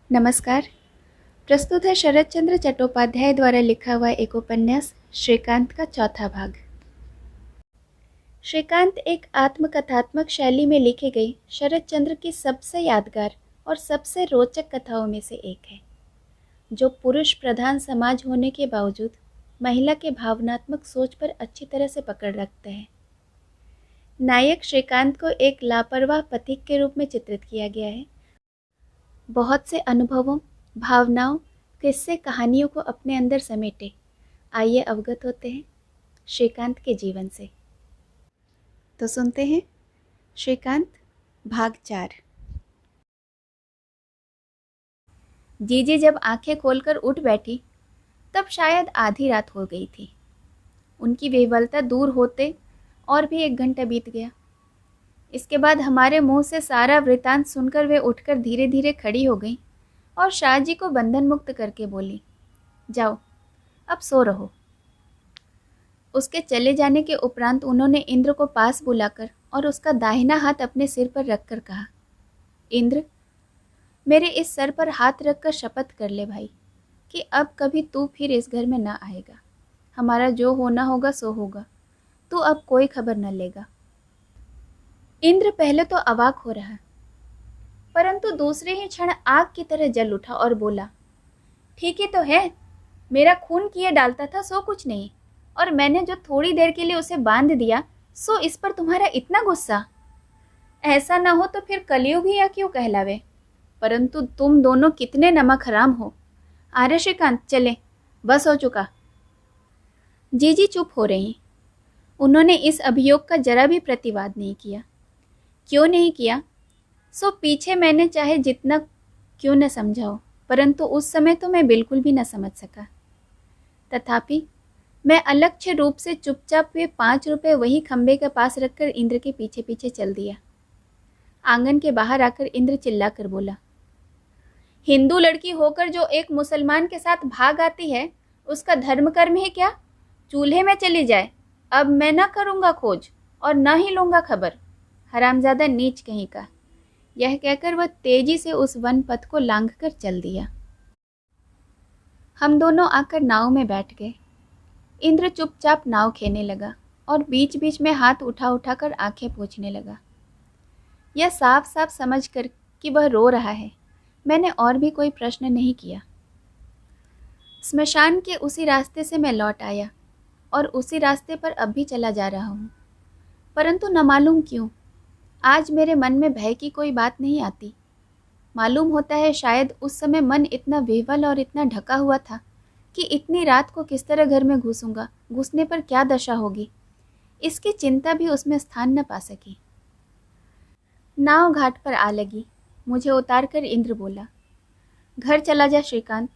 नमस्कार। प्रस्तुत है शरद चंद्र चट्टोपाध्याय द्वारा लिखा हुआ एक उपन्यास श्रीकांत का चौथा भाग। श्रीकांत एक आत्मकथात्मक शैली में लिखी गई शरद चंद्र की सबसे यादगार और सबसे रोचक कथाओं में से एक है, जो पुरुष प्रधान समाज होने के बावजूद महिला के भावनात्मक सोच पर अच्छी तरह से पकड़ रखते हैं। नायक श्रीकांत को एक लापरवाह पथिक के रूप में चित्रित किया गया है। बहुत से अनुभवों, भावनाओं, किस्से, कहानियों को अपने अंदर समेटे आइए अवगत होते हैं श्रीकांत के जीवन से। तो सुनते हैं श्रीकांत भाग 4। जीजी जब आंखें खोलकर उठ बैठी तब शायद आधी रात हो गई थी। उनकी विह्वलता दूर होते और भी 1 घंटा बीत गया। इसके बाद हमारे मुंह से सारा वृतांत सुनकर वे उठकर धीरे धीरे खड़ी हो गई और शाह जी को बंधन मुक्त करके बोली, जाओ अब सो रहो। उसके चले जाने के उपरांत उन्होंने इंद्र को पास बुलाकर और उसका दाहिना हाथ अपने सिर पर रखकर कहा, इंद्र, मेरे इस सर पर हाथ रखकर शपथ कर ले भाई कि अब कभी तू फिर इस घर में ना आएगा। हमारा जो होना होगा सो होगा, तू अब कोई खबर न लेगा। इंद्र पहले तो अवाक हो रहा, परंतु दूसरे ही क्षण आग की तरह जल उठा और बोला, ठीक ही तो है, मेरा खून किए डालता था सो कुछ नहीं, और मैंने जो थोड़ी देर के लिए उसे बांध दिया सो इस पर तुम्हारा इतना गुस्सा। ऐसा ना हो तो फिर कलयुग ही या क्यों कहलावे, परंतु तुम दोनों कितने नमक हराम हो। आर्य श्रीकांत चले, बस हो चुका। जीजी चुप हो रही। उन्होंने इस अभियोग का जरा भी प्रतिवाद नहीं किया। क्यों नहीं किया? सो पीछे मैंने चाहे जितना क्यों न समझाओ, परंतु उस समय तो मैं बिल्कुल भी न समझ सका। तथापि मैं अलक्ष्य रूप से चुपचाप वे 5 रुपए वही खंबे के पास रखकर इंद्र के पीछे पीछे चल दिया। आंगन के बाहर आकर इंद्र चिल्लाकर बोला, हिंदू लड़की होकर जो एक मुसलमान के साथ भाग आती है, उसका धर्म कर्म है क्या? चूल्हे में चली जाए, अब मैं न करूँगा खोज और न ही लूँगा खबर। हरामजादा नीच कहीं का। यह कहकर वह तेजी से उस वन पथ को लांघकर चल दिया। हम दोनों आकर नाव में बैठ गए। इंद्र चुपचाप नाव खेने लगा और बीच बीच में हाथ उठा उठाकर आंखें पोंछने लगा। यह साफ साफ समझ कर कि वह रो रहा है, मैंने और भी कोई प्रश्न नहीं किया। स्मशान के उसी रास्ते से मैं लौट आया और उसी रास्ते पर अब भी चला जा रहा हूँ, परंतु न मालूम क्यों आज मेरे मन में भय की कोई बात नहीं आती। मालूम होता है शायद उस समय मन इतना विह्वल और इतना ढका हुआ था कि इतनी रात को किस तरह घर में घुसूंगा, घुसने पर क्या दशा होगी, इसकी चिंता भी उसमें स्थान न पा सकी। नाव घाट पर आ लगी। मुझे उतार कर इंद्र बोला, घर चला जा श्रीकांत,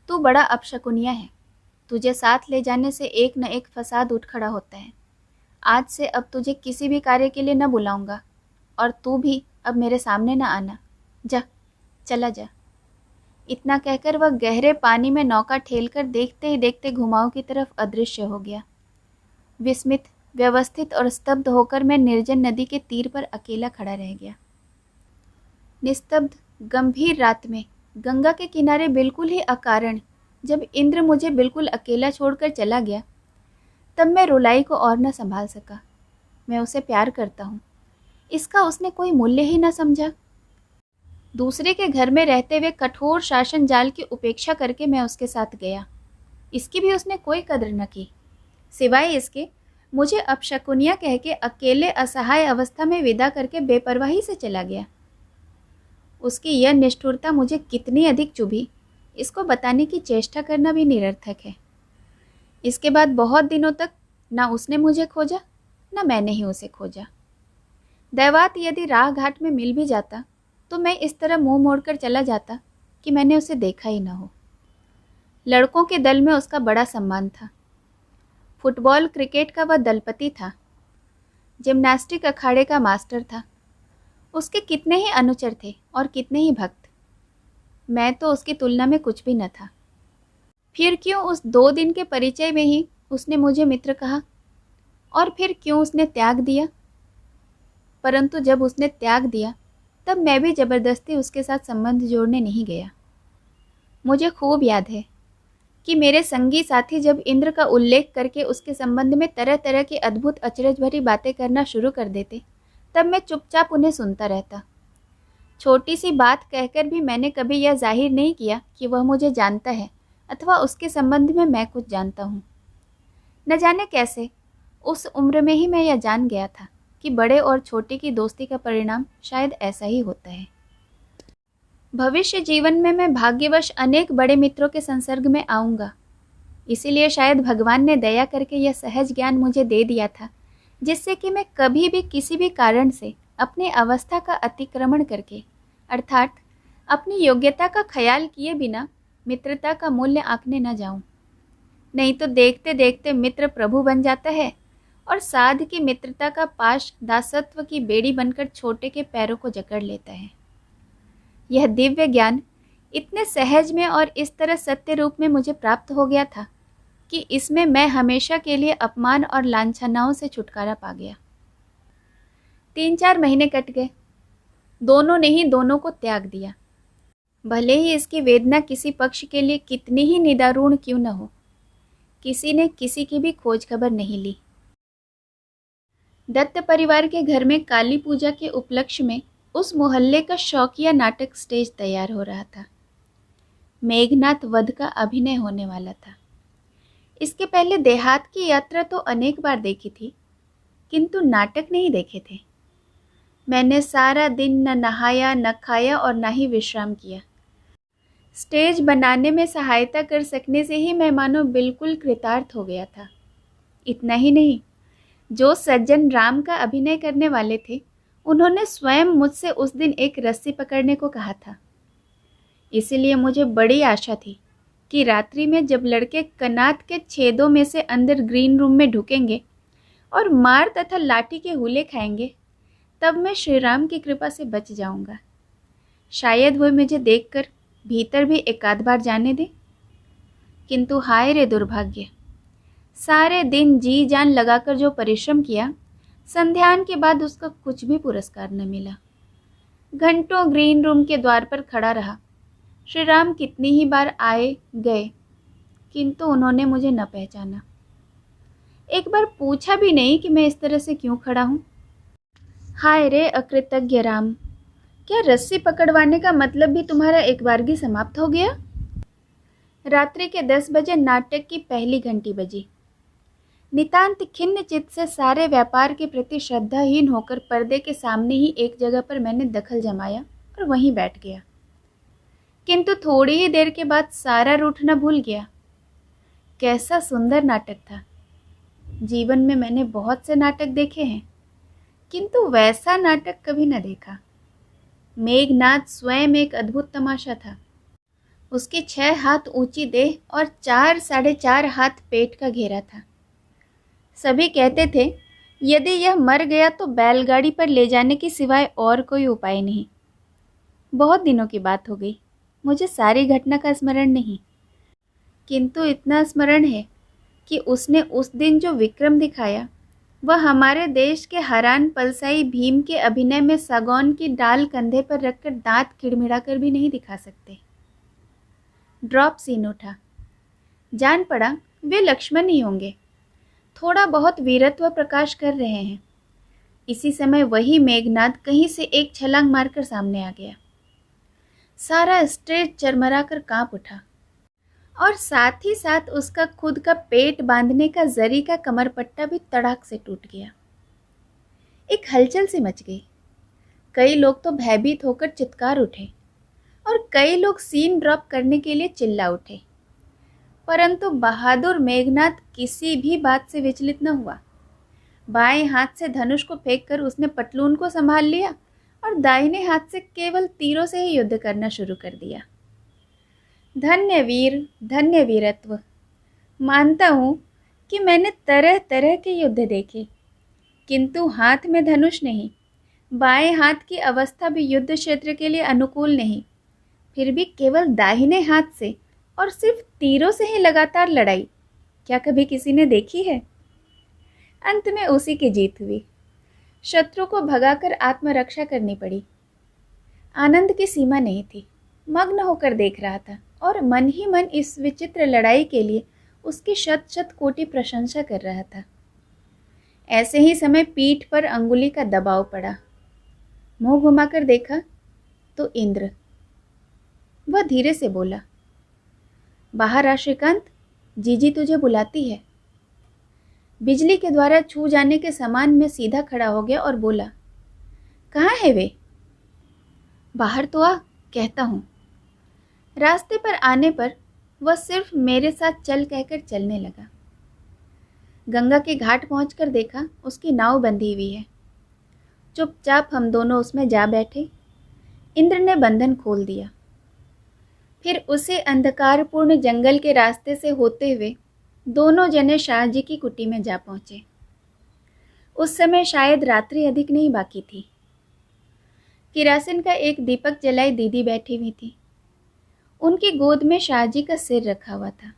तू बड़ा अपशकुनिया है। तुझे साथ ले जाने से एक न एक फसाद उठ खड़ा होता है। आज से अब तुझे किसी भी कार्य के लिए न बुलाऊंगा और तू भी अब मेरे सामने न आना। जा, चला जा। इतना कहकर वह गहरे पानी में नौका ठेलकर देखते ही देखते घुमाव की तरफ अदृश्य हो गया। विस्मित, व्यवस्थित और स्तब्ध होकर मैं निर्जन नदी के तीर पर अकेला खड़ा रह गया। निस्तब्ध गंभीर रात में गंगा के किनारे बिल्कुल ही अकारण जब इंद्र मुझे बिल्कुल अकेला छोड़कर चला गया, तब मैं रुलाई को और न संभाल सका। मैं उसे प्यार करता हूँ, इसका उसने कोई मूल्य ही न समझा। दूसरे के घर में रहते हुए कठोर शासन जाल की उपेक्षा करके मैं उसके साथ गया, इसकी भी उसने कोई कदर न की। सिवाय इसके मुझे अपशकुनिया कह के अकेले असहाय अवस्था में विदा करके बेपरवाही से चला गया। उसकी यह निष्ठुरता मुझे कितनी अधिक चुभी, इसको बताने की चेष्टा करना भी निरर्थक है। इसके बाद बहुत दिनों तक ना उसने मुझे खोजा, ना मैंने ही उसे खोजा। दैवात यदि राह घाट में मिल भी जाता तो मैं इस तरह मुंह मोड़कर चला जाता कि मैंने उसे देखा ही ना हो। लड़कों के दल में उसका बड़ा सम्मान था। फुटबॉल, क्रिकेट का वह दलपति था। जिम्नास्टिक अखाड़े का मास्टर था। उसके कितने ही अनुचर थे और कितने ही भक्त। मैं तो उसकी तुलना में कुछ भी न था। फिर क्यों उस 2 दिन के परिचय में ही उसने मुझे मित्र कहा, और फिर क्यों उसने त्याग दिया? परंतु जब उसने त्याग दिया तब मैं भी जबरदस्ती उसके साथ संबंध जोड़ने नहीं गया। मुझे खूब याद है कि मेरे संगी साथी जब इंद्र का उल्लेख करके उसके संबंध में तरह तरह की अद्भुत अचरज भरी बातें करना शुरू कर देते, तब मैं चुपचाप उन्हें सुनता रहता। छोटी सी बात कहकर भी मैंने कभी यह जाहिर नहीं किया कि वह मुझे जानता है अथवा उसके संबंध में मैं कुछ जानता हूँ। न जाने कैसे उस उम्र में ही मैं यह जान गया था कि बड़े और छोटे की दोस्ती का परिणाम शायद ऐसा ही होता है। भविष्य जीवन में मैं भाग्यवश अनेक बड़े मित्रों के संसर्ग में आऊँगा। इसीलिए शायद भगवान ने दया करके यह सहज ज्ञान मुझे दे दिया था, जिससे कि मैं कभी भी किसी भी कारण से अपनी अवस्था का अतिक्रमण करके, अर्थात अपनी योग्यता का ख्याल किए बिना मित्रता का मूल्य आंकने न जाऊं। नहीं तो देखते देखते मित्र प्रभु बन जाता है और साध की मित्रता का पाश दासत्व की बेड़ी बनकर छोटे के पैरों को जकड़ लेता है। यह दिव्य ज्ञान इतने सहज में और इस तरह सत्य रूप में मुझे प्राप्त हो गया था कि इसमें मैं हमेशा के लिए अपमान और लांछनाओं से छुटकारा पा गया। 3-4 महीने कट गए। दोनों ने ही दोनों को त्याग दिया, भले ही इसकी वेदना किसी पक्ष के लिए कितनी ही निदारूण क्यों न हो। किसी ने किसी की भी खोज खबर नहीं ली। दत्त परिवार के घर में काली पूजा के उपलक्ष्य में उस मोहल्ले का शौकिया नाटक स्टेज तैयार हो रहा था। मेघनाथ वध का अभिनय होने वाला था। इसके पहले देहात की यात्रा तो अनेक बार देखी थी, किंतु नाटक नहीं देखे थे। मैंने सारा दिन न नहाया, न खाया और न ही विश्राम किया। स्टेज बनाने में सहायता कर सकने से ही मैं मानो बिल्कुल कृतार्थ हो गया था। इतना ही नहीं, जो सज्जन राम का अभिनय करने वाले थे, उन्होंने स्वयं मुझसे उस दिन एक रस्सी पकड़ने को कहा था। इसीलिए मुझे बड़ी आशा थी कि रात्रि में जब लड़के कनात के छेदों में से अंदर ग्रीन रूम में ढुकेंगे और मार तथा लाठी के हुले खाएंगे, तब मैं श्री राम की कृपा से बच जाऊंगा। शायद वह मुझे देखकर भीतर भी एकाध बार जाने दे। किंतु हाय रे दुर्भाग्य, सारे दिन जी जान लगाकर जो परिश्रम किया, संध्यान के बाद उसका कुछ भी पुरस्कार न मिला। घंटों ग्रीन रूम के द्वार पर खड़ा रहा। श्री राम कितनी ही बार आए गए, किंतु उन्होंने मुझे न पहचाना। एक बार पूछा भी नहीं कि मैं इस तरह से क्यों खड़ा हूँ। हाय रे अकृतज्ञ राम, क्या रस्सी पकड़वाने का मतलब भी तुम्हारा एक बारगी समाप्त हो गया? रात्रि के 10 बजे नाटक की पहली घंटी बजी। नितांत खिन्न चित्त से सारे व्यापार के प्रति श्रद्धाहीन होकर पर्दे के सामने ही एक जगह पर मैंने दखल जमाया और वहीं बैठ गया। किंतु थोड़ी ही देर के बाद सारा रूठना भूल गया। कैसा सुंदर नाटक था। जीवन में मैंने बहुत से नाटक देखे हैं, किंतु वैसा नाटक कभी न देखा। मेघनाथ स्वयं एक अद्भुत तमाशा था। उसकी 6 हाथ ऊंची देह और 4-4.5 हाथ पेट का घेरा था। सभी कहते थे यदि यह मर गया तो बैलगाड़ी पर ले जाने के सिवाय और कोई उपाय नहीं। बहुत दिनों की बात हो गई, मुझे सारी घटना का स्मरण नहीं, किंतु इतना स्मरण है कि उसने उस दिन जो विक्रम दिखाया, वह हमारे देश के हरान पलसाई भीम के अभिनय में सागौन की डाल कंधे पर रखकर दांत किड़मिड़ाकर भी नहीं दिखा सकते। ड्रॉप सीन उठा। जान पड़ा वे लक्ष्मण ही होंगे, थोड़ा बहुत वीरत्व प्रकाश कर रहे हैं। इसी समय वही मेघनाथ कहीं से एक छलांग मारकर सामने आ गया। सारा स्टेज चरमरा कर कांप उठा और साथ ही साथ उसका खुद का पेट बांधने का जरी का कमरपट्टा भी तड़ाक से टूट गया। एक हलचल सी मच गई। कई लोग तो भयभीत होकर चित्कार उठे और कई लोग सीन ड्रॉप करने के लिए चिल्ला उठे, परंतु बहादुर मेघनाथ किसी भी बात से विचलित न हुआ। बाएं हाथ से धनुष को फेंककर उसने पटलून को संभाल लिया और दाहिने हाथ से केवल तीरों से ही युद्ध करना शुरू कर दिया। धन्य वीर, धन्य वीरत्व। मानता हूँ कि मैंने तरह तरह के युद्ध देखे, किंतु हाथ में धनुष नहीं, बाएं हाथ की अवस्था भी युद्ध क्षेत्र के लिए अनुकूल नहीं, फिर भी केवल दाहिने हाथ से और सिर्फ तीरों से ही लगातार लड़ाई क्या कभी किसी ने देखी है? अंत में उसी की जीत हुई। शत्रु को भगाकर आत्मरक्षा करनी पड़ी। आनंद की सीमा नहीं थी, मग्न होकर देख रहा था और मन ही मन इस विचित्र लड़ाई के लिए उसकी शत शत कोटि प्रशंसा कर रहा था। ऐसे ही समय पीठ पर अंगुली का दबाव पड़ा। मुंह घुमाकर देखा तो इंद्र। वह धीरे से बोला, बाहर आ श्रीकांत, जीजी तुझे बुलाती है। बिजली के द्वारा छू जाने के समान मैं सीधा खड़ा हो गया और बोला, कहाँ है वे? बाहर तो आ, कहता हूँ। रास्ते पर आने पर वह सिर्फ मेरे साथ चल कहकर चलने लगा। गंगा के घाट पहुंचकर देखा उसकी नाव बंधी हुई है। चुपचाप हम दोनों उसमें जा बैठे। इंद्र ने बंधन खोल दिया। फिर उसे अंधकारपूर्ण जंगल के रास्ते से होते हुए दोनों जने शाहजी की कुटी में जा पहुंचे। उस समय शायद रात्रि अधिक नहीं बाकी थी। किरासिन का एक दीपक जलाई दीदी बैठी हुई थी। उनकी गोद में शाहजी का सिर रखा हुआ था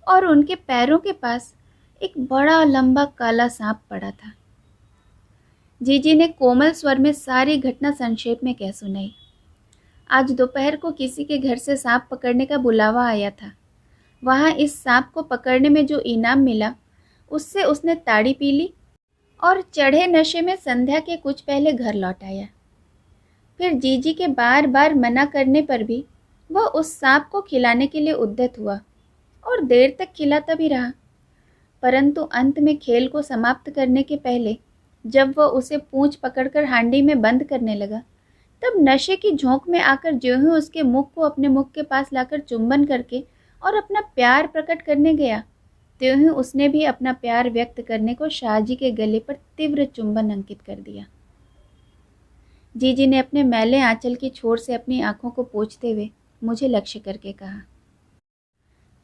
और उनके पैरों के पास एक बड़ा लंबा काला सांप पड़ा था। जीजी ने कोमल स्वर में सारी घटना संक्षेप में कह सुनाई। आज दोपहर को किसी के घर से सांप पकड़ने का बुलावा आया था। वहाँ इस सांप को पकड़ने में जो इनाम मिला उससे उसने ताड़ी पी ली और चढ़े नशे में संध्या के कुछ पहले घर लौट आया। फिर जीजी के बार बार मना करने पर भी वह उस सांप को खिलाने के लिए उद्यत हुआ और देर तक खिलाता भी रहा। परंतु अंत में खेल को समाप्त करने के पहले जब वह उसे पूंछ पकड़कर हांडी में बंद करने लगा, तब नशे की झोंक में आकर ज्यों ही उसके मुख को अपने मुख के पास लाकर चुंबन करके और अपना प्यार प्रकट करने गया, त्यों ही उसने भी अपना प्यार व्यक्त करने को शाहजी के गले पर तीव्र चुंबन अंकित कर दिया। जीजी ने अपने मैले आंचल की छोर से अपनी आंखों को पोंछते हुए मुझे लक्ष्य करके कहा,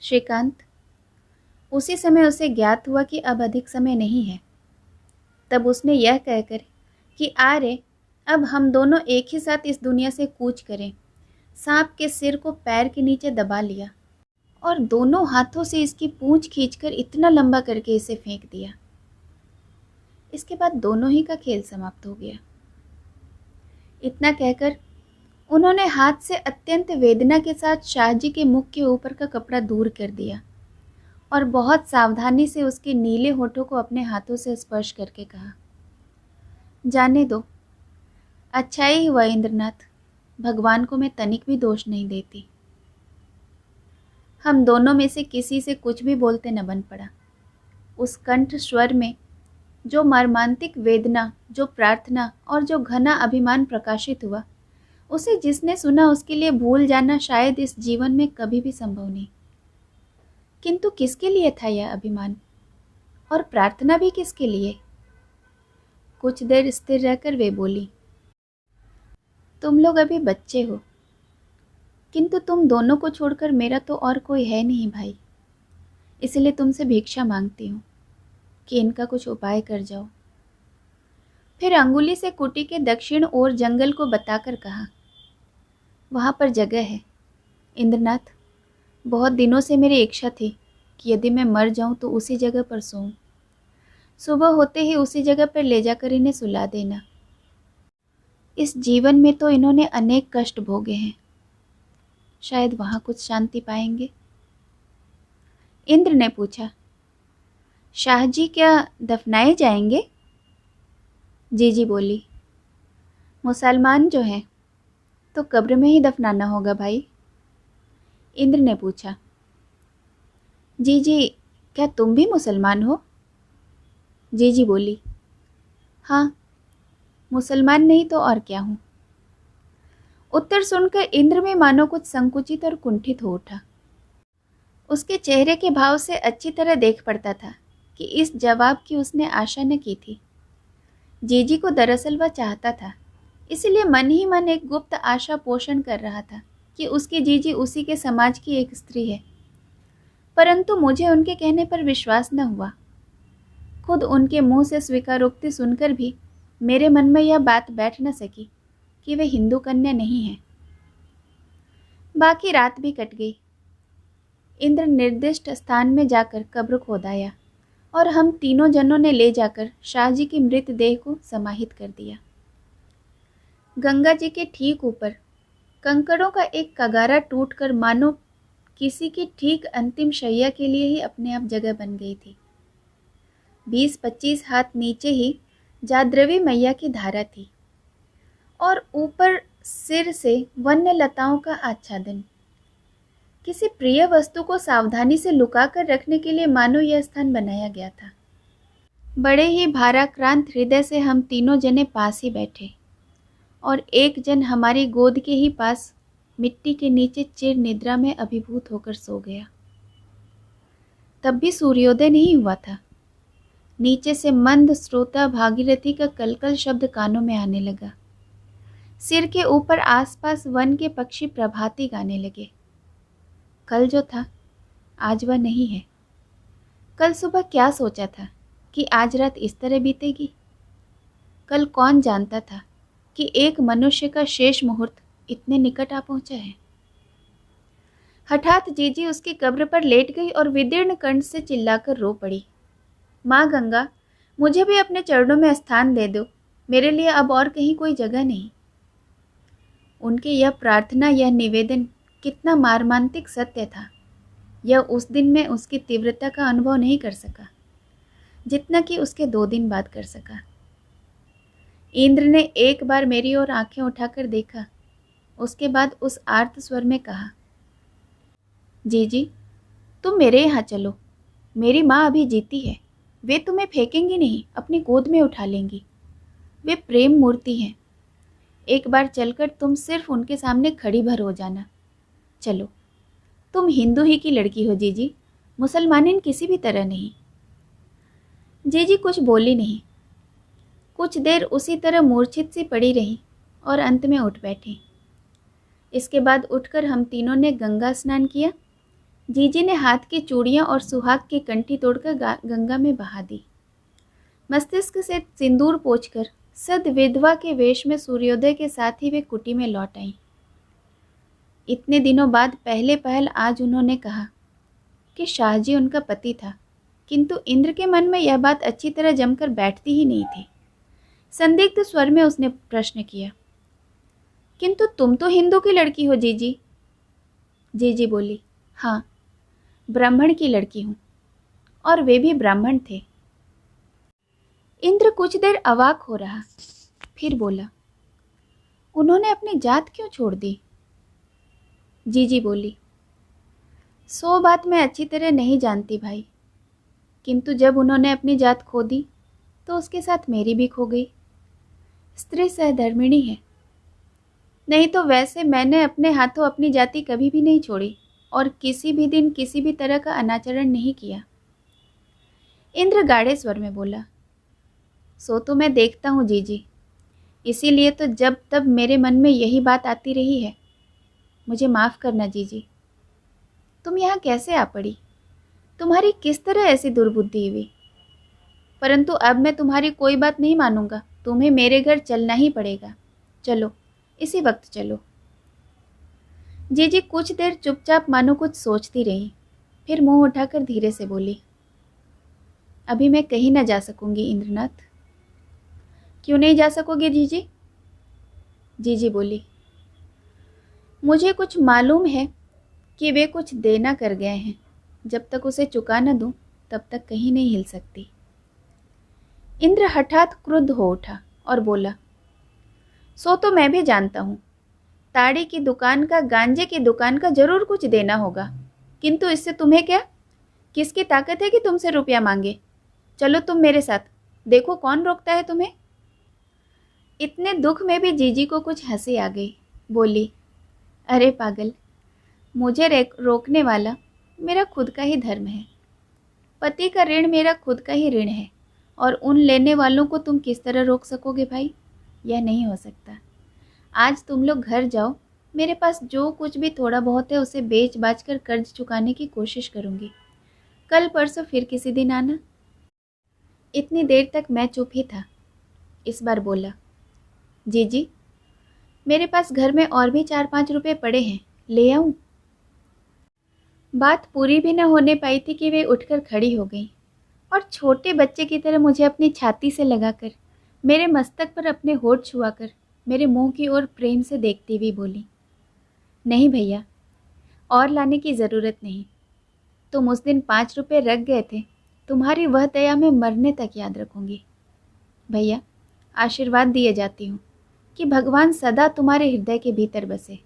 श्रीकांत। उसी समय उसे ज्ञात हुआ कि अब अधिक समय नहीं है। तब उसने यह कहकर कि आ रे, अब हम दोनों एक ही साथ इस दुनिया से कूच करें, सांप के सिर को पैर के नीचे दबा लिया और दोनों हाथों से इसकी पूंछ खींचकर इतना लंबा करके इसे फेंक दिया। इसके बाद दोनों ही का खेल समाप्त हो गया। इतना कहकर उन्होंने हाथ से अत्यंत वेदना के साथ शाहजी के मुख के ऊपर का कपड़ा दूर कर दिया और बहुत सावधानी से उसके नीले होठों को अपने हाथों से स्पर्श करके कहा, जाने दो, अच्छा ही हुआ इंद्रनाथ, भगवान को मैं तनिक भी दोष नहीं देती। हम दोनों में से किसी से कुछ भी बोलते न बन पड़ा। उस कंठ स्वर में जो मर्मांतिक वेदना, जो प्रार्थना और जो घना अभिमान प्रकाशित हुआ, उसे जिसने सुना उसके लिए भूल जाना शायद इस जीवन में कभी भी संभव नहीं। किंतु किसके लिए था यह अभिमान और प्रार्थना भी किसके लिए? कुछ देर स्थिर रहकर वे बोली, तुम लोग अभी बच्चे हो, किंतु तुम दोनों को छोड़कर मेरा तो और कोई है नहीं भाई। इसलिए तुमसे भिक्षा मांगती हूँ कि इनका कुछ उपाय कर जाओ। फिर अंगुली से कुटी के दक्षिण ओर जंगल को बताकर कहा, वहाँ पर जगह है इंद्रनाथ। बहुत दिनों से मेरी इच्छा थी कि यदि मैं मर जाऊं तो उसी जगह पर सोऊं। सुबह होते ही उसी जगह पर ले जाकर इन्हें सुला देना। इस जीवन में तो इन्होंने अनेक कष्ट भोगे हैं, शायद वहाँ कुछ शांति पाएंगे। इंद्र ने पूछा, शाहजी क्या दफनाए जाएंगे? जीजी बोली, मुसलमान जो हैं तो कब्र में ही दफनाना होगा भाई। इंद्र ने पूछा, जीजी क्या तुम भी मुसलमान हो? जीजी बोली, हाँ, मुसलमान नहीं तो और क्या हूँ। उत्तर सुनकर इंद्र में मानो कुछ संकुचित और कुंठित हो उठा। उसके चेहरे के भाव से अच्छी तरह देख पड़ता था कि इस जवाब की उसने आशा न की थी। जीजी को दरअसल वह चाहता था, इसलिए मन ही मन एक गुप्त आशा पोषण कर रहा था कि उसकी जीजी उसी के समाज की एक स्त्री है। परंतु मुझे उनके कहने पर विश्वास न हुआ। खुद उनके मुंह से स्वीकारोक्ति सुनकर भी मेरे मन में यह बात बैठ न सकी कि वे हिंदू कन्या नहीं है। बाकी रात भी कट गई। इंद्र निर्दिष्ट स्थान में जाकर कब्र खोदाया और हम तीनों जनों ने ले जाकर शाहजी की मृतदेह को समाहित कर दिया। गंगा जी के ठीक ऊपर कंकड़ों का एक कगारा टूटकर मानो किसी की ठीक अंतिम शैया के लिए ही अपने आप जगह बन गई थी। 20-25 हाथ नीचे ही जाद्रवी मैया की धारा थी और ऊपर सिर से वन्य लताओं का आच्छादन। किसी प्रिय वस्तु को सावधानी से लुका कर रखने के लिए मानो यह स्थान बनाया गया था। बड़े ही भाराक्रांत हृदय से हम तीनों जने पास ही बैठे और एक जन हमारी गोद के ही पास मिट्टी के नीचे चिर निद्रा में अभिभूत होकर सो गया। तब भी सूर्योदय नहीं हुआ था। नीचे से मंद श्रोता भागीरथी का कलकल शब्द कानों में आने लगा। सिर के ऊपर आसपास वन के पक्षी प्रभाती गाने लगे। कल जो था आज वह नहीं है। कल सुबह क्या सोचा था कि आज रात इस तरह बीतेगी। कल कौन जानता था कि एक मनुष्य का शेष मुहूर्त इतने निकट आ पहुंचा है। हठात जीजी उसकी कब्र पर लेट गई और विदीर्ण कंठ से चिल्लाकर रो पड़ी, माँ गंगा, मुझे भी अपने चरणों में स्थान दे दो, मेरे लिए अब और कहीं कोई जगह नहीं। उनकी यह प्रार्थना, यह निवेदन कितना मार्मांतिक सत्य था, यह उस दिन में उसकी तीव्रता का अनुभव नहीं कर सका जितना कि उसके 2 दिन बाद कर सका। इंद्र ने एक बार मेरी ओर आंखें उठाकर देखा, उसके बाद उस आर्त स्वर में कहा, जीजी तुम मेरे यहाँ चलो, मेरी माँ अभी जीती है, वे तुम्हें फेंकेंगी नहीं, अपनी गोद में उठा लेंगी। वे प्रेम मूर्ति हैं। एक बार चलकर तुम सिर्फ उनके सामने खड़ी भर हो जाना। चलो, तुम हिंदू ही की लड़की हो जीजी, मुसलमानिन किसी भी तरह नहीं। जीजी कुछ बोली नहीं। कुछ देर उसी तरह मूर्छित सी पड़ी रही और अंत में उठ बैठी। इसके बाद उठकर हम तीनों ने गंगा स्नान किया। जीजी ने हाथ की चूड़ियाँ और सुहाग की कंठी तोड़कर गंगा में बहा दी। मस्तिष्क से सिंदूर पोंछकर सद विधवा के वेश में सूर्योदय के साथ ही वे कुटी में लौट आईं। इतने दिनों बाद पहले पहल आज उन्होंने कहा कि शाहजी उनका पति था, किंतु इंद्र के मन में यह बात अच्छी तरह जमकर बैठती ही नहीं थी। संदिग्ध स्वर में उसने प्रश्न किया, किंतु तुम तो हिंदू की लड़की हो जीजी। जीजी बोली, हाँ, ब्राह्मण की लड़की हूँ, और वे भी ब्राह्मण थे। इंद्र कुछ देर अवाक हो रहा, फिर बोला, उन्होंने अपनी जात क्यों छोड़ दी? जीजी बोली, सो बात मैं अच्छी तरह नहीं जानती भाई, किंतु जब उन्होंने अपनी जात खो दी तो उसके साथ मेरी भी खो गई। स्त्री सहधर्मिणी है, नहीं तो वैसे मैंने अपने हाथों अपनी जाति कभी भी नहीं छोड़ी और किसी भी दिन किसी भी तरह का अनाचरण नहीं किया। इंद्र गाढ़े स्वर में बोला, सो तो मैं देखता हूँ जीजी, इसीलिए तो जब तब मेरे मन में यही बात आती रही है। मुझे माफ़ करना जीजी। तुम यहाँ कैसे आ पड़ी? तुम्हारी किस तरह ऐसी दुर्बुद्धि हुई? परंतु अब मैं तुम्हारी कोई बात नहीं मानूंगा, तुम्हें मेरे घर चलना ही पड़ेगा। चलो, इसी वक्त चलो। जीजी कुछ देर चुपचाप मानो कुछ सोचती रही, फिर मुंह उठाकर धीरे से बोली, अभी मैं कहीं न जा सकूंगी इंद्रनाथ। क्यों नहीं जा सकोगे जीजी? जीजी बोली, मुझे कुछ मालूम है कि वे कुछ देना कर गए हैं, जब तक उसे चुका न दूं तब तक कहीं नहीं हिल सकती। इंद्र हठात क्रुद्ध हो उठा और बोला, सो तो मैं भी जानता हूँ, ताड़ी की दुकान का, गांजे की दुकान का जरूर कुछ देना होगा, किंतु इससे तुम्हें क्या? किसकी ताकत है कि तुमसे रुपया मांगे? चलो तुम मेरे साथ, देखो कौन रोकता है तुम्हें। इतने दुख में भी जीजी को कुछ हंसी आ गई। बोली, अरे पागल, मुझे रोकने वाला मेरा खुद का ही धर्म है। पति का ऋण मेरा खुद का ही ऋण है, और उन लेने वालों को तुम किस तरह रोक सकोगे भाई? यह नहीं हो सकता। आज तुम लोग घर जाओ, मेरे पास जो कुछ भी थोड़ा बहुत है उसे बेच बाच कर कर्ज चुकाने की कोशिश करूँगी। कल परसों फिर किसी दिन आना। इतनी देर तक मैं चुप ही था। इस बार बोला, जीजी, मेरे पास घर में और भी 4-5 रुपए पड़े हैं, ले आऊं? बात पूरी भी न होने पाई थी कि वे उठकर खड़ी हो गई और छोटे बच्चे की तरह मुझे अपनी छाती से लगाकर, मेरे मस्तक पर अपने होठ छुआकर, मेरे मुंह की ओर प्रेम से देखती हुई बोली, नहीं भैया, और लाने की ज़रूरत नहीं। तुम उस दिन 5 रुपए रख गए थे, तुम्हारी वह दया मैं मरने तक याद रखूंगी। भैया, आशीर्वाद दिए जाती हूँ कि भगवान सदा तुम्हारे हृदय के भीतर बसे।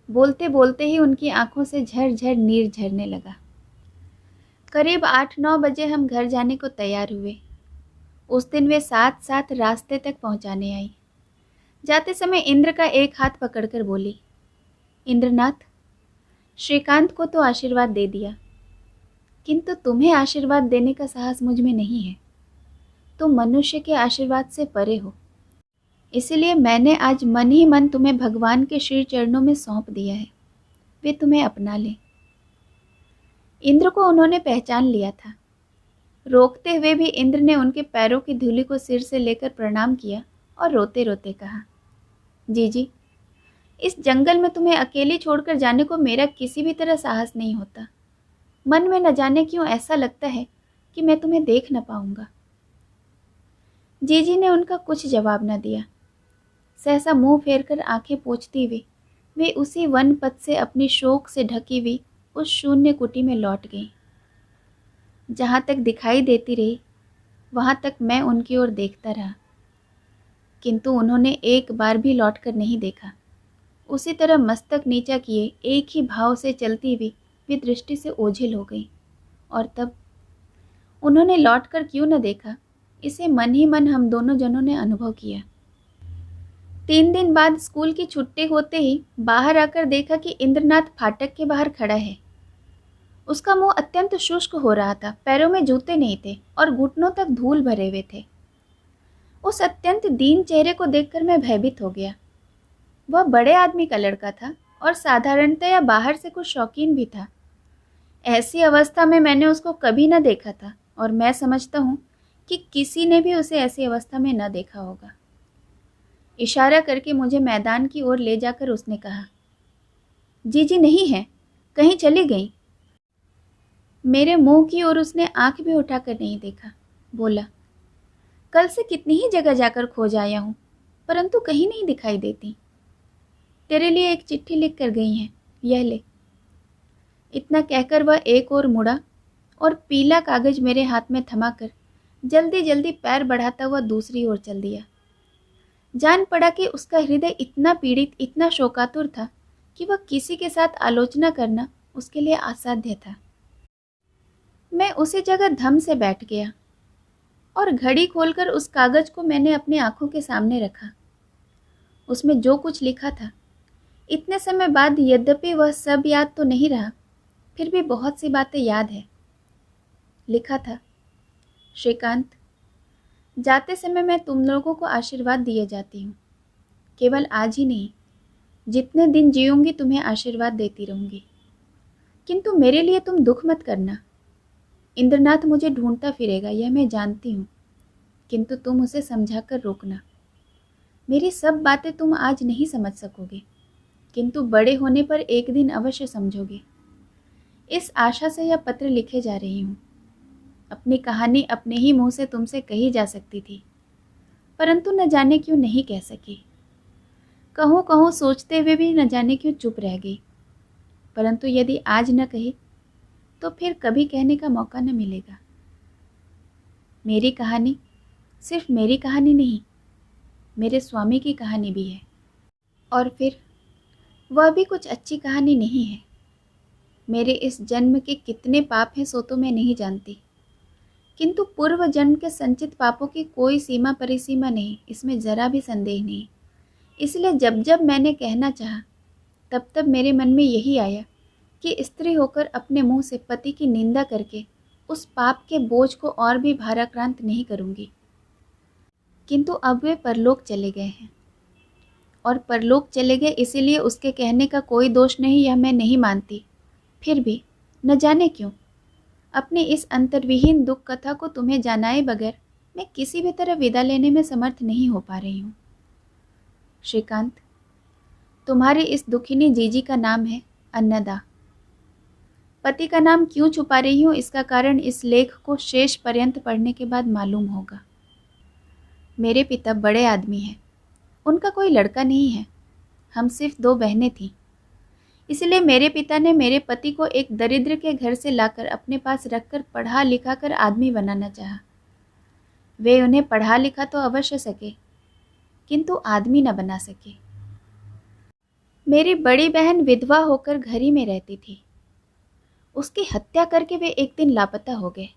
बोलते बोलते ही उनकी आंखों से झरझर नीर झरने लगा। करीब 8-9 बजे हम घर जाने को तैयार हुए। उस दिन वे साथ साथ रास्ते तक पहुंचाने आई। जाते समय इंद्र का एक हाथ पकड़कर बोली, इंद्रनाथ, श्रीकांत को तो आशीर्वाद दे दिया, किंतु तुम्हें आशीर्वाद देने का साहस मुझ में नहीं है। तुम मनुष्य के आशीर्वाद से परे हो, इसलिए मैंने आज मन ही मन तुम्हें भगवान के श्री चरणों में सौंप दिया है, वे तुम्हें अपना लें। इंद्र को उन्होंने पहचान लिया था। रोकते हुए भी इंद्र ने उनके पैरों की धूलि को सिर से लेकर प्रणाम किया और रोते रोते कहा, जीजी, इस जंगल में तुम्हें अकेली छोड़कर जाने को मेरा किसी भी तरह साहस नहीं होता। मन में न जाने क्यों ऐसा लगता है कि मैं तुम्हें देख न पाऊंगा। जीजी ने उनका कुछ जवाब न दिया। सहसा मुंह फेरकर आंखें पोंछती हुई वे उसी वन पथ से अपनी शोक से ढकी हुई उस शून्य कुटी में लौट गई। जहां तक दिखाई देती रही वहां तक मैं उनकी ओर देखता रहा, किंतु उन्होंने एक बार भी लौटकर नहीं देखा। उसी तरह मस्तक नीचा किए एक ही भाव से चलती हुई वे दृष्टि से ओझिल हो गई। और तब उन्होंने लौटकर क्यों न देखा, इसे मन ही मन हम दोनों जनों ने अनुभव किया। 3 दिन बाद स्कूल की छुट्टी होते ही बाहर आकर देखा कि इंद्रनाथ फाटक के बाहर खड़ा है। उसका मुंह अत्यंत शुष्क हो रहा था, पैरों में जूते नहीं थे और घुटनों तक धूल भरे हुए थे। उस अत्यंत दीन चेहरे को देखकर मैं भयभीत हो गया। वह बड़े आदमी का लड़का था और साधारणतया बाहर से कुछ शौकीन भी था। ऐसी अवस्था में मैंने उसको कभी न देखा था और मैं समझता हूँ कि किसी ने भी उसे ऐसी अवस्था में न देखा होगा। इशारा करके मुझे मैदान की ओर ले जाकर उसने कहा, जीजी नहीं है, कहीं चली गई। मेरे मुंह की ओर उसने आंख भी उठाकर नहीं देखा। बोला, कल से कितनी ही जगह जाकर खोज आया हूं, परंतु कहीं नहीं दिखाई देती। तेरे लिए एक चिट्ठी लिख कर गई हैं, यह ले। इतना कहकर वह एक ओर मुड़ा और पीला कागज मेरे हाथ में थमाकर जल्दी जल्दी पैर बढ़ाता हुआ दूसरी ओर चल दिया। जान पड़ा कि उसका हृदय इतना पीड़ित, इतना शोकातुर था कि वह किसी के साथ आलोचना करना उसके लिए असाध्य था। मैं उसी जगह धम से बैठ गया और घड़ी खोलकर उस कागज को मैंने अपनी आंखों के सामने रखा। उसमें जो कुछ लिखा था, इतने समय बाद यद्यपि वह सब याद तो नहीं रहा, फिर भी बहुत सी बातें याद है। लिखा था, श्रीकांत, जाते समय मैं तुम लोगों को आशीर्वाद दिए जाती हूँ। केवल आज ही नहीं, जितने दिन जीऊंगी तुम्हें आशीर्वाद देती रहूंगी, किंतु मेरे लिए तुम दुख मत करना। इंद्रनाथ मुझे ढूंढता फिरेगा, यह मैं जानती हूँ, किंतु तुम उसे समझाकर रोकना। मेरी सब बातें तुम आज नहीं समझ सकोगे, किंतु बड़े होने पर एक दिन अवश्य समझोगे। इस आशा से यह पत्र लिखे जा रही हूँ। अपनी कहानी अपने ही मुंह से तुमसे कही जा सकती थी, परंतु न जाने क्यों नहीं कह सकी। कहूँ कहूँ सोचते हुए भी न जाने क्यों चुप रह गई, परंतु यदि आज न कही तो फिर कभी कहने का मौका न मिलेगा। मेरी कहानी सिर्फ मेरी कहानी नहीं, मेरे स्वामी की कहानी भी है, और फिर वह भी कुछ अच्छी कहानी नहीं है। मेरे इस जन्म के कितने पाप हैं सो तो मैं नहीं जानती, किंतु पूर्व जन्म के संचित पापों की कोई सीमा परिसीमा नहीं, इसमें जरा भी संदेह नहीं। इसलिए जब जब मैंने कहना चाहा, तब तब मेरे मन में यही आया कि स्त्री होकर अपने मुंह से पति की निंदा करके उस पाप के बोझ को और भी भाराक्रांत नहीं करूंगी। किंतु अब वे परलोक चले गए हैं, और परलोक चले गए इसीलिए उसके कहने का कोई दोष नहीं, यह मैं नहीं मानती। फिर भी न जाने क्यों अपनी इस अंतर्विहीन दुख कथा को तुम्हें जानाए बगैर मैं किसी भी तरह विदा लेने में समर्थ नहीं हो पा रही हूँ। श्रीकांत, तुम्हारी इस दुखिनी जीजी का नाम है अन्नदा। पति का नाम क्यों छुपा रही हूँ, इसका कारण इस लेख को शेष पर्यंत पढ़ने के बाद मालूम होगा। मेरे पिता बड़े आदमी हैं, उनका कोई लड़का नहीं है, हम सिर्फ 2 बहनें थीं। इसलिए मेरे पिता ने मेरे पति को एक दरिद्र के घर से लाकर अपने पास रखकर पढ़ा लिखा कर आदमी बनाना चाहा। वे उन्हें पढ़ा लिखा तो अवश्य सके, किंतु आदमी न बना सके। मेरी बड़ी बहन विधवा होकर घर ही में रहती थी। उसकी हत्या करके वे एक दिन लापता हो गए।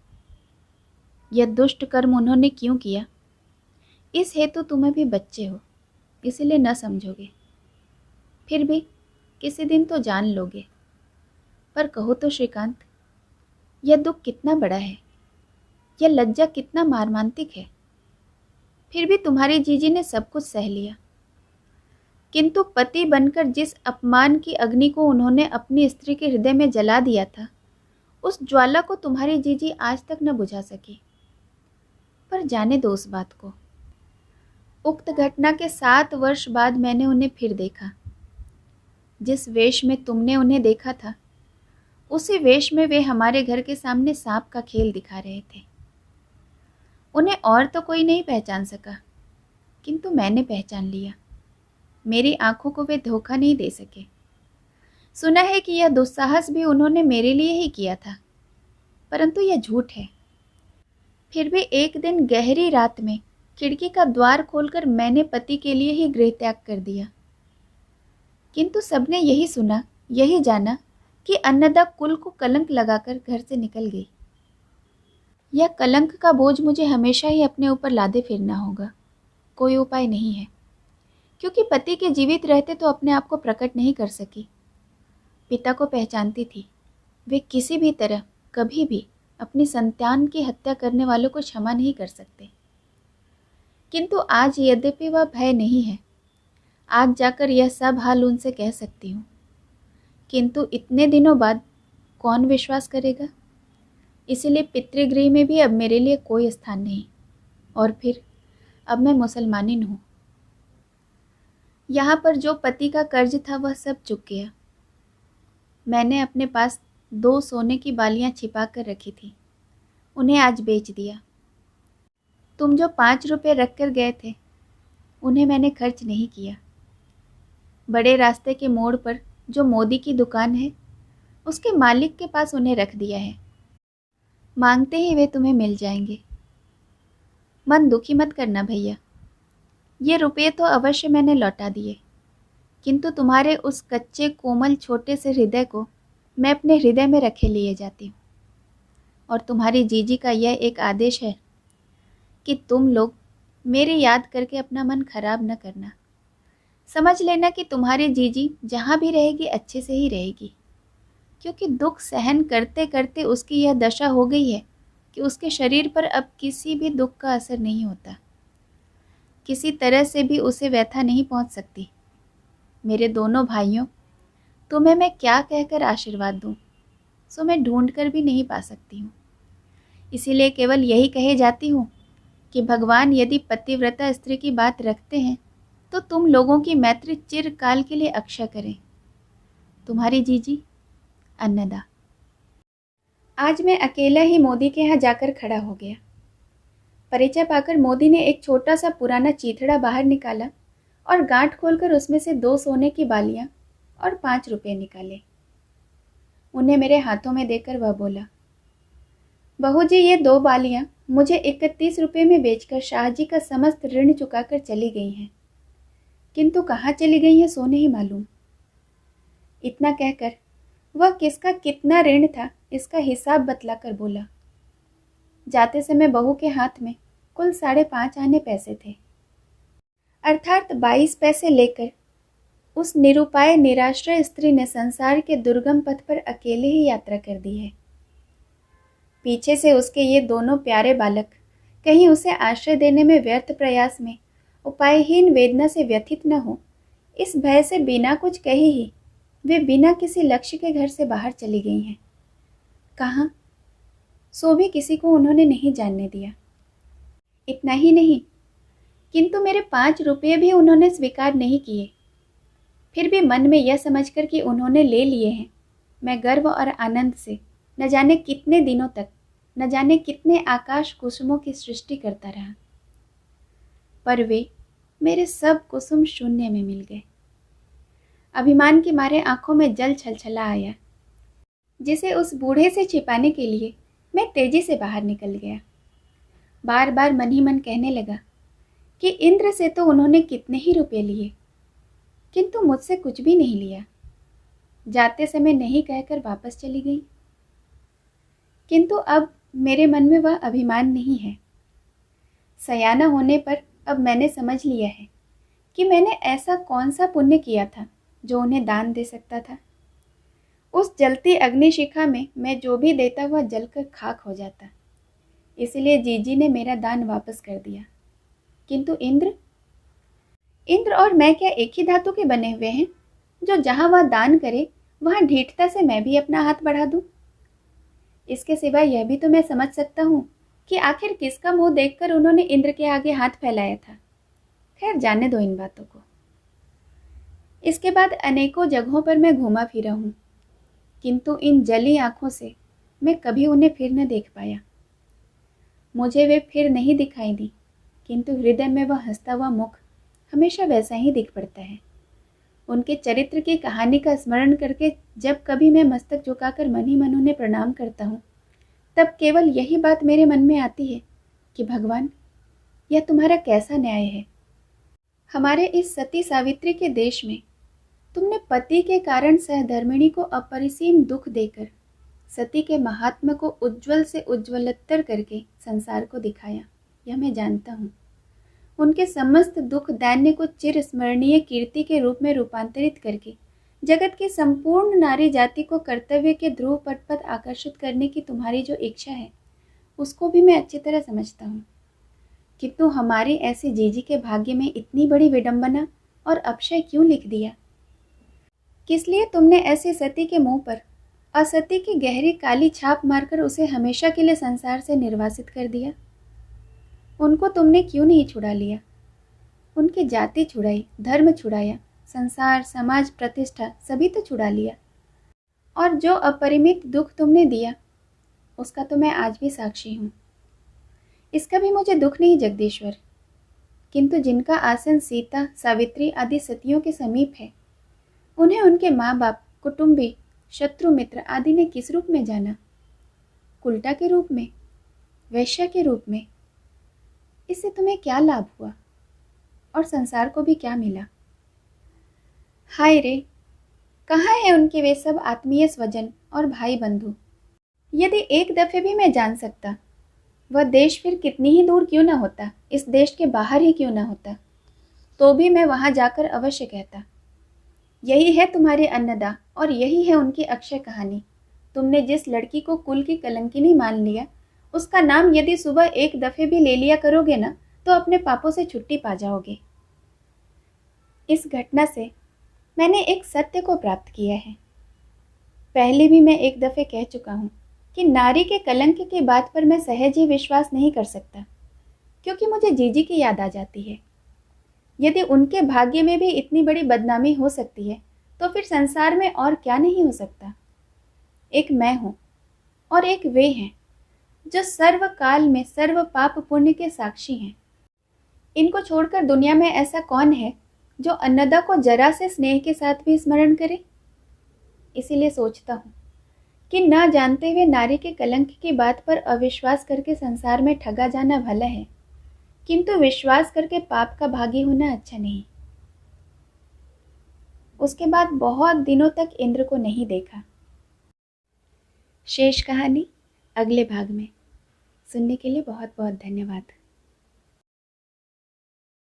यह दुष्ट कर्म उन्होंने क्यों किया, इस हेतु तुम्हें भी बच्चे हो, इसलिए न समझोगे। फिर भी किसी दिन तो जान लोगे। पर कहो तो श्रीकांत, यह दुख कितना बड़ा है, यह लज्जा कितना मार्मांतिक है। फिर भी तुम्हारी जीजी ने सब कुछ सह लिया, किंतु पति बनकर जिस अपमान की अग्नि को उन्होंने अपनी स्त्री के हृदय में जला दिया था, उस ज्वाला को तुम्हारी जीजी आज तक न बुझा सकी। पर जाने दो उस बात को। उक्त घटना के 7 वर्ष बाद मैंने उन्हें फिर देखा। जिस वेश में तुमने उन्हें देखा था, उसी वेश में वे हमारे घर के सामने सांप का खेल दिखा रहे थे। उन्हें और तो कोई नहीं पहचान सका, किंतु मैंने पहचान लिया। मेरी आंखों को वे धोखा नहीं दे सके। सुना है कि यह दुस्साहस भी उन्होंने मेरे लिए ही किया था, परंतु यह झूठ है। फिर भी एक दिन गहरी रात में खिड़की का द्वार खोलकर मैंने पति के लिए ही गृह त्याग कर दिया। किंतु सबने यही सुना, यही जाना कि अन्नदा कुल को कलंक लगाकर घर से निकल गई। यह कलंक का बोझ मुझे हमेशा ही अपने ऊपर लादे फिरना होगा। कोई उपाय नहीं है, क्योंकि पति के जीवित रहते तो अपने आप को प्रकट नहीं कर सकी। पिता को पहचानती थी। वे किसी भी तरह कभी भी अपनी संतान की हत्या करने वालों को क्षमा नहीं कर सकते। किंतु आज यद्यपि वह भय नहीं है, आज जाकर यह सब हाल उनसे कह सकती हूँ, किंतु इतने दिनों बाद कौन विश्वास करेगा। इसीलिए पितृगृह में भी अब मेरे लिए कोई स्थान नहीं। और फिर अब मैं मुसलमानिन हूँ। यहाँ पर जो पति का कर्ज था वह सब चुक गया। मैंने अपने पास 2 सोने की बालियाँ छिपा कर रखी थी, उन्हें आज बेच दिया। तुम जो 5 रुपये रख कर गए थे, उन्हें मैंने खर्च नहीं किया। बड़े रास्ते के मोड़ पर जो मोदी की दुकान है, उसके मालिक के पास उन्हें रख दिया है। मांगते ही वे तुम्हें मिल जाएंगे। मन दुखी मत करना भैया। ये रुपये तो अवश्य मैंने लौटा दिए, किंतु तुम्हारे उस कच्चे कोमल छोटे से हृदय को मैं अपने हृदय में रखे लिए जाती हूँ। और तुम्हारी जीजी का यह एक आदेश है कि तुम लोग मेरी याद करके अपना मन खराब न करना। समझ लेना कि तुम्हारी जीजी जहाँ भी रहेगी अच्छे से ही रहेगी, क्योंकि दुख सहन करते करते उसकी यह दशा हो गई है कि उसके शरीर पर अब किसी भी दुख का असर नहीं होता। किसी तरह से भी उसे व्यथा नहीं पहुंच सकती। मेरे दोनों भाइयों, तुम्हें मैं क्या कहकर आशीर्वाद दूं, सो मैं ढूंढ कर भी नहीं पा सकती हूँ। इसीलिए केवल यही कहे जाती हूँ कि भगवान यदि पतिव्रता स्त्री की बात रखते हैं तो तुम लोगों की मैत्री चिरकाल के लिए अक्षय करें। तुम्हारी जीजी अन्नदा। आज मैं अकेला ही मोदी के यहाँ जाकर खड़ा हो गया। परिचय पाकर मोदी ने एक छोटा सा पुराना चीथड़ा बाहर निकाला और गांठ खोलकर उसमें से 2 सोने की बालियां और 5 रुपये निकाले। उन्हें मेरे हाथों में देकर वह बोला, बहू जी, ये 2 बालियां मुझे 31 रुपये में बेचकर शाहजी का समस्त ऋण चुकाकर चली गई हैं, किंतु कहाँ चली गई हैं सो नहीं मालूम। इतना कहकर वह किसका कितना ऋण था इसका हिसाब बतलाकर बोला। जाते समय बहू के हाथ में कुल 5.5 आने पैसे थे, अर्थात 22 पैसे लेकर उस निरुपाय निराश्रय स्त्री ने संसार के दुर्गम पथ पर अकेले ही यात्रा कर दी है। पीछे से उसके ये दोनों प्यारे बालक कहीं उसे आश्रय देने में व्यर्थ प्रयास में उपायहीन वेदना से व्यथित न हो, इस भय से बिना कुछ कहे ही वे बिना किसी लक्ष्य के घर से बाहर चली गई हैं। कहाँ, सो भी किसी को उन्होंने नहीं जानने दिया। इतना ही नहीं, किंतु मेरे 5 रुपये भी उन्होंने स्वीकार नहीं किए। फिर भी मन में यह समझकर कि उन्होंने ले लिए हैं, मैं गर्व और आनंद से न जाने कितने दिनों तक, न जाने कितने आकाश कुसुमों की सृष्टि करता रहा। पर वे मेरे सब कुसुम शून्य में मिल गए। अभिमान के मारे आंखों में जल छलछला आया, जिसे उस बूढ़े से छिपाने के लिए मैं तेजी से बाहर निकल गया। बार बार मन ही मन कहने लगा कि इंद्र से तो उन्होंने कितने ही रुपए लिए, किंतु मुझसे कुछ भी नहीं लिया। जाते समय नहीं कहकर वापस चली गई। किंतु अब मेरे मन में वह अभिमान नहीं है। सयाना होने पर अब मैंने समझ लिया है कि मैंने ऐसा कौन सा पुण्य किया था जो उन्हें दान दे सकता था। उस जलती अग्निशिखा में मैं जो भी देता वह जलकर खाक हो जाता। इसलिए जीजी ने मेरा दान वापस कर दिया। किंतु इंद्र और मैं क्या एक ही धातु के बने हुए हैं, जो जहां वह दान करे वहां ढीठता से मैं भी अपना हाथ बढ़ा दूं? इसके सिवा यह भी तो मैं समझ सकता हूं कि आखिर किसका मुंह देखकर उन्होंने इंद्र के आगे हाथ फैलाया था। खैर, जाने दो इन बातों को। इसके बाद अनेकों जगहों पर मैं घूमा फिरा हूं, किंतु इन जली आंखों से मैं कभी उन्हें फिर न देख पाया। मुझे वे फिर नहीं दिखाई दी, किंतु हृदय में वह हंसता हुआ मुख हमेशा वैसा ही दिख पड़ता है। उनके चरित्र की कहानी का स्मरण करके जब कभी मैं मस्तक झुकाकर मन ही मन उन्हें प्रणाम करता हूँ, तब केवल यही बात मेरे मन में आती है कि भगवान, यह तुम्हारा कैसा न्याय है। हमारे इस सती सावित्री के देश में तुमने पति के कारण सहधर्मिणी को अपरिसीम दुख देकर सती के महात्मा को उज्जवल से उज्ज्वलतर करके संसार को दिखाया। यह मैं जानता हूँ। उनके समस्त दुख दैन्य को चिर स्मरणीय कीर्ति के रूप में रूपांतरित करके जगत की संपूर्ण नारी जाति को कर्तव्य के ध्रुव पथ पर आकर्षित करने की तुम्हारी जो इच्छा है, उसको भी मैं अच्छी तरह समझता हूँ। किंतु हमारी ऐसी जीजी के भाग्य में इतनी बड़ी विडंबना और अपशय क्यों लिख दिया? किस लिए तुमने ऐसी सती के मुंह पर असती की गहरी काली छाप मारकर उसे हमेशा के लिए संसार से निर्वासित कर दिया? उनको तुमने क्यों नहीं छुड़ा लिया? उनकी जाति छुड़ाई, धर्म छुड़ाया, संसार, समाज, प्रतिष्ठा सभी तो छुड़ा लिया। और जो अपरिमित दुख तुमने दिया, उसका तो मैं आज भी साक्षी हूँ। इसका भी मुझे दुख नहीं जगदीश्वर, किंतु जिनका आसन सीता, सावित्री आदि सतियों के समीप है, उन्हें उनके माँ बाप, कुटुंबी, शत्रु, मित्र आदि ने किस रूप में जाना? कुलटा के रूप में, वैश्या के रूप में। इससे तुम्हें क्या लाभ हुआ और संसार को भी क्या मिला? हाय रे, कहाँ है उनके वे सब आत्मीय स्वजन और भाई बंधु? यदि एक दफे भी मैं जान सकता, वह देश फिर कितनी ही दूर क्यों ना होता, इस देश के बाहर ही क्यों ना होता, तो भी मैं वहां जाकर अवश्य कहता, यही है तुम्हारी अन्नदा और यही है उनकी अक्षय कहानी। तुमने जिस लड़की को कुल की कलंकिनी मान लिया, उसका नाम यदि सुबह एक दफे भी ले लिया करोगे ना, तो अपने पापों से छुट्टी पा जाओगे। इस घटना से मैंने एक सत्य को प्राप्त किया है। पहले भी मैं एक दफे कह चुका हूँ कि नारी के कलंक की बात पर मैं सहज ही विश्वास नहीं कर सकता, क्योंकि मुझे जीजी की याद आ जाती है। यदि उनके भाग्य में भी इतनी बड़ी बदनामी हो सकती है, तो फिर संसार में और क्या नहीं हो सकता। एक मैं हूँ और एक वे हैं जो सर्व काल में सर्व पाप पुण्य के साक्षी हैं। इनको छोड़कर दुनिया में ऐसा कौन है जो अन्नदा को जरा से स्नेह के साथ भी स्मरण करे? इसीलिए सोचता हूँ कि न जानते हुए नारी के कलंक की बात पर अविश्वास करके संसार में ठगा जाना भला है, किंतु विश्वास करके पाप का भागी होना अच्छा नहीं। उसके बाद बहुत दिनों तक इंद्र को नहीं देखा। शेष कहानी अगले भाग में। सुनने के लिए बहुत बहुत धन्यवाद।